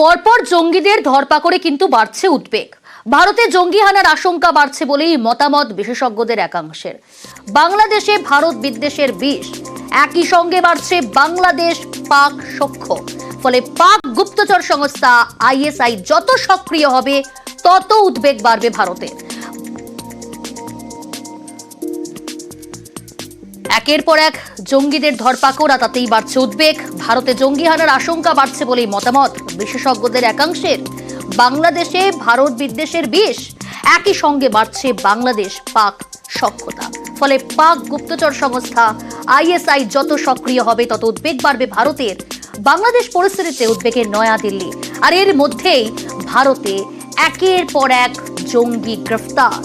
পরপর জঙ্গিদের ধরপাকড়ে কিন্তু বাড়ছে উদ্বেগ। ভারতে জঙ্গি হানার আশঙ্কা বাড়ছে বলেই মতামত বিশেষজ্ঞদের একাংশের। বাংলাদেশে ভারত বিদ্বেষের বিষ, একই সঙ্গে বাড়ছে বাংলাদেশ পাক সখ্য। ফলে পাক গুপ্তচর সংস্থা আইএসআই যত সক্রিয় হবে তত উদ্বেগ বাড়বে ভারতের। একের পর এক জঙ্গিদের ধরপাকড়, তাতেই বাড়ছে উদ্বেগ। ভারতে জঙ্গি হানার আশঙ্কা বাড়ছে বলেই মতামত বিশেষজ্ঞদের একাংশের। বাংলাদেশে ভারত বিদ্বেষের বিষ, একই সঙ্গে বাড়ছে বাংলাদেশ পাক সখ্যতা। ফলে পাক গুপ্তচর সংস্থা আইএসআই যত সক্রিয় হবে তত উদ্বেগ বাড়বে ভারতের। বাংলাদেশ পরিস্থিতিতে উদ্বেগের নয়াদিল্লি, আর এর মধ্যেই ভারতে একের পর এক জঙ্গি গ্রেফতার।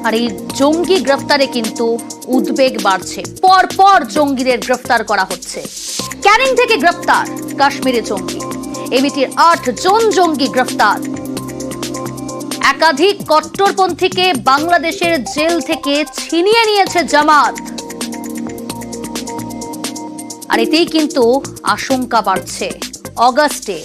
আর এই জঙ্গি গ্রেফতারে কিন্তু উদ্বেগ বাড়ছে। পরপর জঙ্গিদের গ্রেফতার করা হচ্ছে। ক্যানিং থেকে গ্রেফতার কাশ্মীরে জঙ্গি, এবিটির 8 জন জঙ্গি গ্রেফতার। একাধিক কট্টরপন্থীকে বাংলাদেশের জেল থেকে ছিনিয়ে নিয়েছে জামাত। আর এতেই কিন্তু আশঙ্কা বাড়ছে। অগাস্টে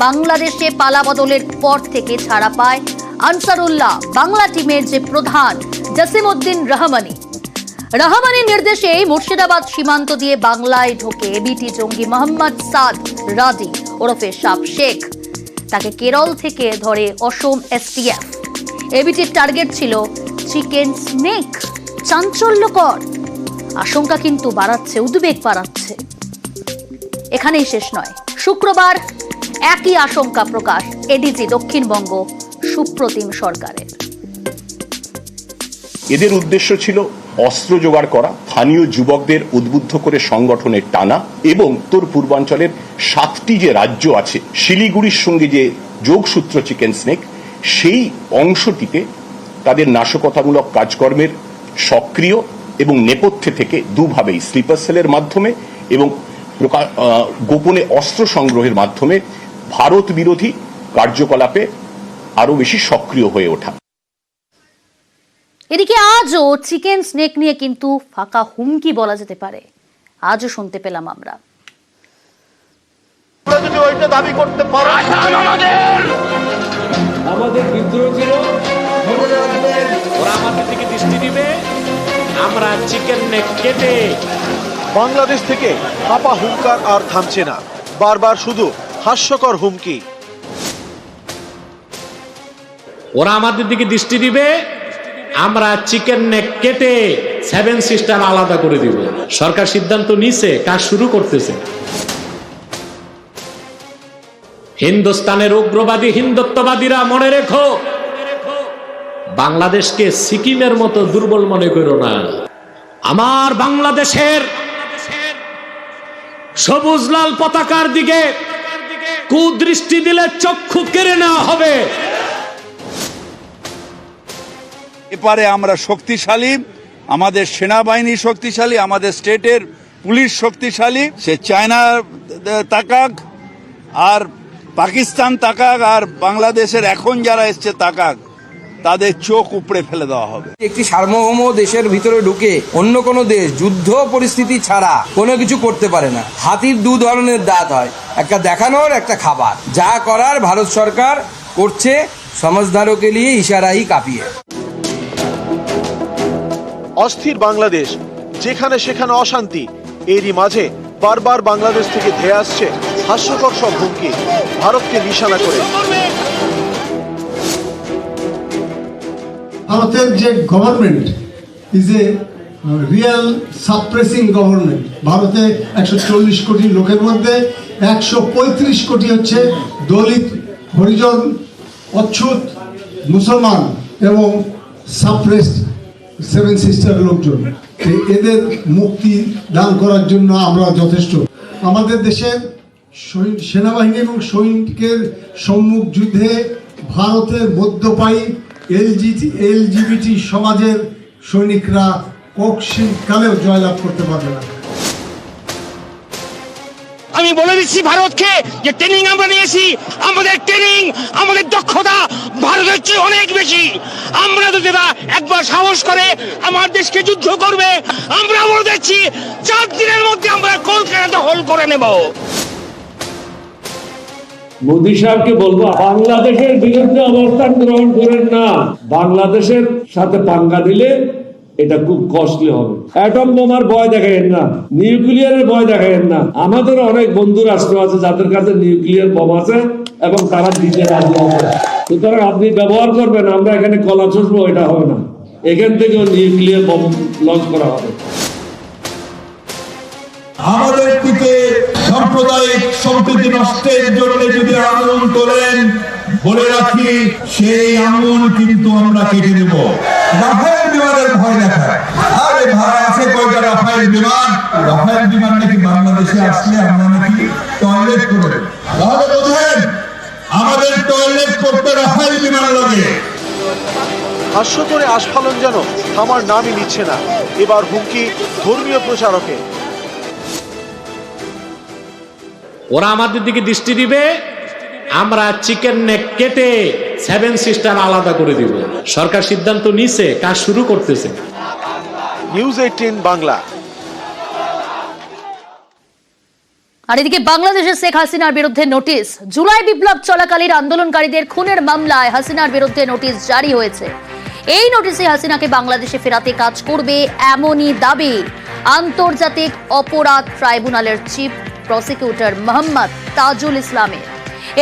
বাংলাদেশে পালাবদলের পর থেকে ছাড়া পায় আনসারুল্লাহ বাংলা টিমের যে প্রধান জসিমউদ্দিন রহমানির নির্দেশে মুর্শিদাবাদ সীমান্ত দিয়ে বাংলায় ঢোকে এবিটি জঙ্গি মোহাম্মদ সাদ রাজি ওরফে সাপ শেখ। তাকে কেরল থেকে ধরে অসম এসটিএফ। এবিটির টার্গেট ছিল চিকেন স্নেক। চাঞ্চল্যকর আশঙ্কা কিন্তু বাড়াচ্ছে, উদ্বেগ বাড়াচ্ছে। এখানেই শেষ নয়। শুক্রবার একই আশঙ্কা প্রকাশ এডিজি দক্ষিণবঙ্গ সুপ্রতিম সরকারের। এদের উদ্দেশ্য ছিল অস্ত্র জোগাড় করা, স্থানীয় যুবকদের উদ্বুদ্ধ করে সংগঠনের টানা এবং উত্তর পূর্বাঞ্চলের 7টি যে রাজ্য আছে শিলিগুড়ির সঙ্গে যে যোগসূত্র চিকেন স্নেক, সেই অংশটিতে তাদের নাশকতামূলক কাজকর্মের সক্রিয় এবং নেপথ্যে থেকে দুভাবেই স্লিপার সেলের মাধ্যমে এবং গোপনে অস্ত্র সংগ্রহের মাধ্যমে ভারত বিরোধী কার্যকলাপে আরো বেশি সক্রিয় হয়ে ওঠা। এদিকে আজও চিকেন স্নেক নিয়ে কিন্তু ফাঁকা হুমকি বলা যেতে পারে। আজও শুনতে পেলাম আমরা। যদি ওইটা দাবি করতে পারো, আমাদের বিদ্রোহ ছিল, ওরা আমাদের দিকে দৃষ্টি দিবে, আমরা চিকেন নেক কেটে। বাংলাদেশ থেকে হাপা হুঙ্কার আর থামছে না, বারবার শুধু হাস্যকর হুমকি। ওরা আমাদের দিকে দৃষ্টি দিবে, আমরা চিকেন নেক কেটে 7 সিস্টার আলাদা করে দিব। সরকার সিদ্ধান্ত নিছে, কাজ শুরু করতেছে। হিন্দুস্তানের উগ্রবাদী হিন্দুত্ববাদীরা মনে রেখো, বাংলাদেশকে সিকিমের মতো দুর্বল মনে করো না। আমার বাংলাদেশের সবুজ লাল পতাকার দিকে কুদৃষ্টি দিলে চক্ষু কেড়ে নেওয়া হবে। এপারে আমরা শক্তিশালী, আমাদের সেনাবাহিনী শক্তিশালী, আমাদের স্টেটের পুলিশ শক্তিশালী। সে চায়না তাকাক আর পাকিস্তান তাকাক আর বাংলাদেশের এখন যারা এসছে তাকাক, তাদের চোখ উপড়ে ফেলে দেওয়া হবে। একটি সার্বভৌম দেশের ভিতরে ঢুকে অন্য কোনো দেশ যুদ্ধ পরিস্থিতি ছাড়া কোনো কিছু করতে পারে না। হাতির 2 ধরনের দাঁত হয়, একটা দেখানোর, একটা খাবার। যা করার ভারত সরকার করছে, সমাজদারকে নিয়ে ইশারাই কাঁপিয়ে। অস্থির বাংলাদেশ, যেখানে সেখানে অশান্তি। এরই মাঝে বারবার বাংলাদেশ থেকে ধেয়ে আসছে হাস্যকর সব হুমকি, ভারতকে নিশানা করে। ভারতের যে government is a real suppressing government. ভারতে 140 কোটি লোকের মধ্যে 135 কোটি হচ্ছে দলিত, হরিজন, অচ্ছুত, মুসলমান এবং সাপ্রেসড 7 সিস্টার লোকজন। এদের মুক্তি দান করার জন্য আমরা যথেষ্ট। আমাদের দেশের সেনাবাহিনী এবং সৈনিকের সম্মুখ যুদ্ধে ভারতের মধ্যপায়ী এলজিবিটি সমাজের সৈনিকরা কখনো কালেও জয়লাভ করতে পারবে না। আমি বলে দিচ্ছি ভারতকে যে ট্রেনিং আমরা নিয়েছি, আমাদের ট্রেনিং, আমাদের দক্ষতা ভারতের চেয়ে অনেক বেশি। আমরা যদি একবার সাহস করে আমার দেশকে যুদ্ধ করবে, আমরা বলে দিচ্ছি 4 দিনের মধ্যে আমরা কলকাতা দখল করে নেব। মোদী সাহেবকে বলবো, বাংলাদেশের বিরুদ্ধে অবস্থান গ্রহণ করেন না। বাংলাদেশের সাথে পাঙ্গা দিলে এটা খুব কস্টলি হবে। অ্যাটম বোমার ভয় দেখাইেন না, নিউক্লিয়ারের ভয় দেখাইেন না। আমাদের অনেক বন্ধু রাষ্ট্র আছে যাদের কাছে নিউক্লিয়ার বোম আছে এবং তারা দিতে রাজি আছে। সুতরাং আপনি ব্যবহার করবেন, আমরা এখানে কলা চষবো, এটা হবে না। এখান থেকেও নিউক্লিয়ার বোম লঞ্চ করা হবে। আমাদের দিকে সাম্প্রদায়িক সম্প্রীতি নষ্টের জন্য যদি আন্দোলন করেন, বলে রাখি সেই আঙুল কিন্তু আমরা কেটে দেব। রাফায়েল বিমানের ভয় দেখায়, আরে ভাড়া আছে কয়টা রাফায়েল বিমান? রাফায়েল বিমান নাকি বাংলাদেশে আসলে আমরা নাকি টয়লেট করে, তাহলে বোঝেন আমাদের টয়লেট করতে রাফায়েল বিমান লাগে। হাস্যকরে আস্ফালন যেন থামার নামই নিচ্ছে না। এবার হুমকি ধর্মীয় প্রচারকে। ওরা আমাদের দিকে দৃষ্টি দিবে, আমরা চিকেন নেক কেটে 7 সিস্টার আলাদা করে দিব। সরকার সিদ্ধান্ত নিছে, কাজ শুরু করতেছে। নিউজ 18 বাংলা। আর এদিকে বাংলাদেশের শেখ হাসিনার বিরুদ্ধে নোটিশ। জুলাই বিপ্লব চলাকালীন আন্দোলনকারীদের খুনের মামলায় হাসিনার বিরুদ্ধে নোটিশ জারি হয়েছে। এই নোটিশে হাসিনাকে বাংলাদেশে ফেরাতে কাজ করবে এমনই দাবি আন্তর্জাতিক অপরাধ ট্রাইব্যুনালের চিফ প্রসিকিউটর মোহাম্মদ তাজুল ইসলামের।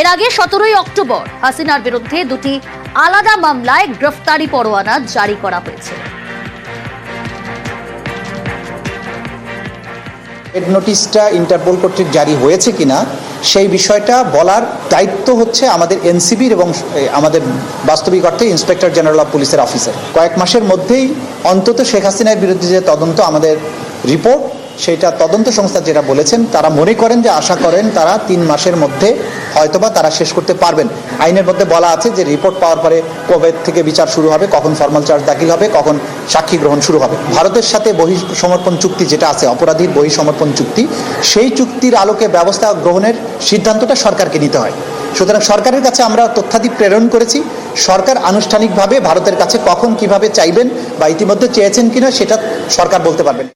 এর আগে 17 অক্টোবর হাসিনার বিরুদ্ধে 2টি আলাদা মামলায় গ্রেফতারি পরোয়ানা জারি করা হয়েছে। এর নোটিশটা ইন্টারপোল কর্তৃক জারি হয়েছে কিনা সেই বিষয়টা বলার দায়িত্ব হচ্ছে আমাদের এনসিবির এবং আমাদের বাস্তবিক অর্থে ইন্সপেক্টর জেনারেল অফ পুলিশের অফিসার। কয়েক মাসের মধ্যেই অন্তত শেখ হাসিনার বিরুদ্ধে যে তদন্ত আমাদের রিপোর্ট, সেটা তদন্ত সংস্থা যেটা বলেছেন, তারা মনে করেন যে আশা করেন তারা 3 মাসের মধ্যে হয়তোবা তারা শেষ করতে পারবেন। আইনের মধ্যে বলা আছে যে রিপোর্ট পাওয়ার পরে কবে থেকে বিচার শুরু হবে, কখন ফর্মাল চার্জ দাখিল হবে, কখন সাক্ষী গ্রহণ শুরু হবে। ভারতের সাথে বহিঃসমর্পণ চুক্তি যেটা আছে, অপরাধীর বহিঃসমর্পণ চুক্তি, সেই চুক্তির আলোকে ব্যবস্থা গ্রহণের সিদ্ধান্তটা সরকারকে নিতে হয়। সুতরাং সরকারের কাছে আমরা তথ্যাদি প্রেরণ করেছি। সরকার আনুষ্ঠানিকভাবে ভারতের কাছে কখন কিভাবে চাইবেন বা ইতিমধ্যে চেয়েছেন কিনা সেটা সরকার বলতে পারবেন।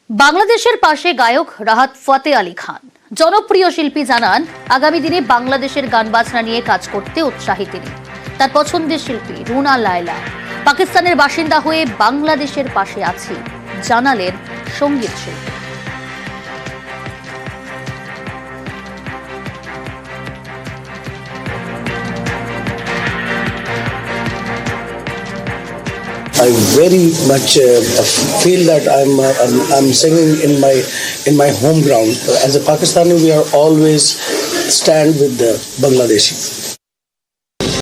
বাংলাদেশের পাশে গায়ক রাহাত ফতে আলী খান, জনপ্রিয় শিল্পী, জানান আগামী দিনে বাংলাদেশের গান বাজনা নিয়ে কাজ করতে উৎসাহী তিনি। তার পছন্দের শিল্পী রুনা লায়লা, পাকিস্তানের বাসিন্দা হয়ে বাংলাদেশের পাশে আছি জানালেন সঙ্গীত শিল্পী। I very much feel that I'm singing in my home ground. As a Pakistani, we are always stand with the Bangladeshi.